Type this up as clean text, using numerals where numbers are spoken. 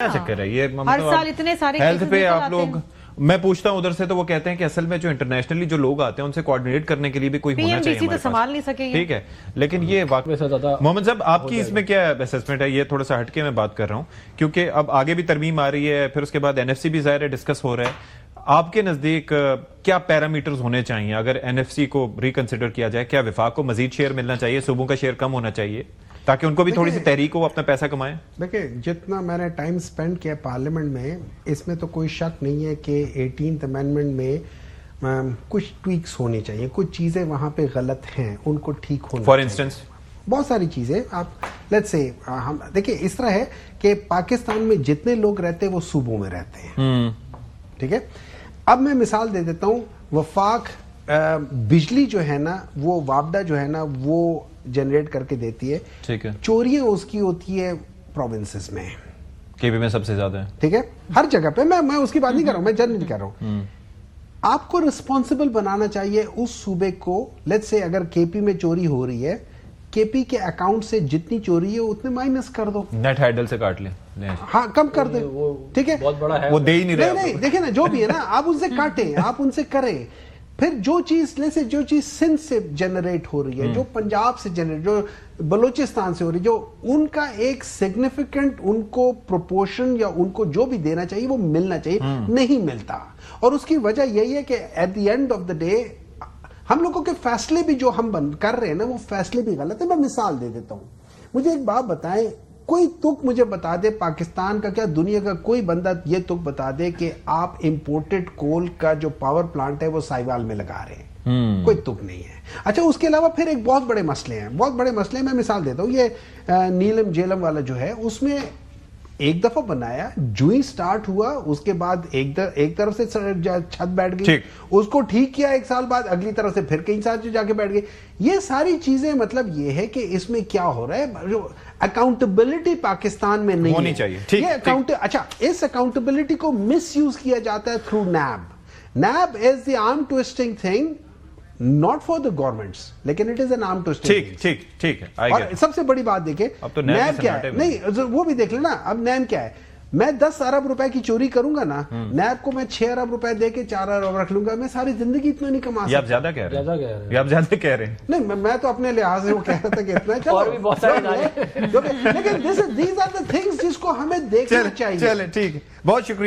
کیا چکر ہے یہ ہر سال اتنے سارے ہیلتھ کیسز پہ نکل آپ آتے لوگ، ہیں۔ میں پوچھتا ہوں ادھر سے تو وہ کہتے ہیں کہ اصل میں جو انٹرنیشنلی جو لوگ آتے ہیں ان سے کوارڈینیٹ کرنے کے لیے بھی کوئی ہونا چاہیے PMDC تو سنبھال نہیں سکے یہ۔ ٹھیک ہے، لیکن یہ واقعی محمد صاحب آپ کی اس میں کیا اسسمنٹ ہے؟ یہ تھوڑا سا ہٹ کے میں بات کر رہا ہوں کیونکہ اب آگے بھی ترمیم آ رہی ہے، پھر اس کے بعد NFC بھی ظاہر ہے ڈسکس ہو رہا ہے۔ آپ کے نزدیک کیا پیرامیٹرز ہونے چاہیے اگر NFC کو ریکنسیڈر کیا جائے؟ کیا وفاق کو مزید شیئر ملنا چاہیے، صوبوں کا شیئر کم ہونا چاہیے تاکہ ان کو بھی تھوڑی سی تحریک ہو اپنا پیسہ کمائیں؟ دیکھیں جتنا میں نے ٹائم سپینڈ کیا پارلیمنٹ میں، اس میں تو کوئی شک نہیں ہے کہ 18th امینڈمنٹ میں کچھ ٹویکس ہونی چاہیے، کچھ چیزیں وہاں پہ غلط ہیں، ان کو ٹھیک ہونا فار چاہیے۔ انسٹنس بہت ساری چیزیں آپ لیٹس سے ہم دیکھیں اس طرح ہے کہ پاکستان میں جتنے لوگ رہتے ہیں وہ صوبوں میں رہتے ہیں، ٹھیک ہے۔ اب میں مثال دے دیتا ہوں، وفاق بجلی جو ہے نا وہ وابڈا جو ہے نا وہ جنریٹ کر کے دیتی ہے، ٹھیک ہے، چوریاں اس کی ہوتی ہے پروونسز میں، KB میں سب سے زیادہ ہے، ٹھیک ہے، ہر جگہ پہ۔ میں اس کی بات نہیں کر رہا ہوں، میں جنرل کر رہا ہوں۔ آپ کو رسپانسبل بنانا چاہیے اس صوبے کو۔ لیٹس سے اگر KP میں چوری ہو رہی ہے، KP کے اکاؤنٹ سے جتنی چوری ہے اتنے مائنس کر دو، نیٹ ہیڈل سے کاٹ لیں، ہاں کم کر دیں، ٹھیک ہے، وہ دے ہی نہیں رہے۔ نہیں دیکھیں نا جو بھی ہے نا آپ ان سے کاٹیں، آپ ان سے کریں۔ پھر جو چیز سندھ سے جنریٹ ہو رہی ہے، جو پنجاب سے جنریٹ، جو بلوچستان سے ہو رہی ہے، جو ان کا ایک سگنیفیکنٹ ان کو پروپورشن یا ان کو جو بھی دینا چاہیے وہ ملنا چاہیے، نہیں ملتا۔ اور اس کی وجہ یہی ہے کہ at the end of the day ہم لوگوں کے فیصلے بھی جو ہم کر رہے ہیں نا وہ فیصلے بھی غلط ہیں۔ میں مثال دے دیتا ہوں، مجھے ایک بات بتائیں، کوئی تک مجھے بتا دے پاکستان کا کیا دنیا کا کوئی بندہ یہ تک بتا دے کہ آپ امپورٹڈ کول کا جو پاور پلانٹ ہے وہ سائیوال میں لگا رہے ہیں؟ کوئی تک نہیں ہے۔ اچھا اس کے علاوہ پھر ایک بہت بڑے مسئلے ہیں، بہت بڑے مسئلے، میں مثال دیتا ہوں، یہ نیلم جیلم والا جو ہے اس میں ایک دفعہ بنایا، جو ہی سٹارٹ ہوا اس کے بعد ایک طرف سے چھت بیٹھ گئی، اس کو ٹھیک کیا، ایک سال بعد اگلی طرف سے پھر کہیں ساتھ جا کے بیٹھ گئی۔ یہ ساری چیزیں مطلب یہ ہے کہ اس میں کیا ہو رہا ہے، جو اکاؤنٹیبلٹی پاکستان میں نہیں ہونی چاہیے۔ یہ اچھا اس اکاؤنٹیبلٹی کو مس یوز کیا جاتا ہے through NAB. NAB is the arm ٹویسٹنگ thing, not for the governments لیکن it is an arm twisting thing۔ ٹھیک ہے، اور سب سے بڑی بات دیکھیں نیب کیا ہے، نہیں وہ بھی دیکھ لینا۔ اب نیب کیا ہے، میں 10 ارب روپے کی چوری کروں گا نا، نیب کو میں 6 ارب روپے دے کے 4 ارب رکھ لوں گا، میں ساری زندگی اتنا نہیں کما سکتا۔ آپ زیادہ کہہ رہے ہیں، آپ زیادہ کہہ رہے ہیں۔ نہیں میں تو اپنے لحاظ سے وہ کہہ رہا تھا کہ اتنا اور بھی بہت سارے لیکن these are the things جس کو ہمیں دیکھنا چاہیے۔ چلے ٹھیک ہے، بہت شکریہ۔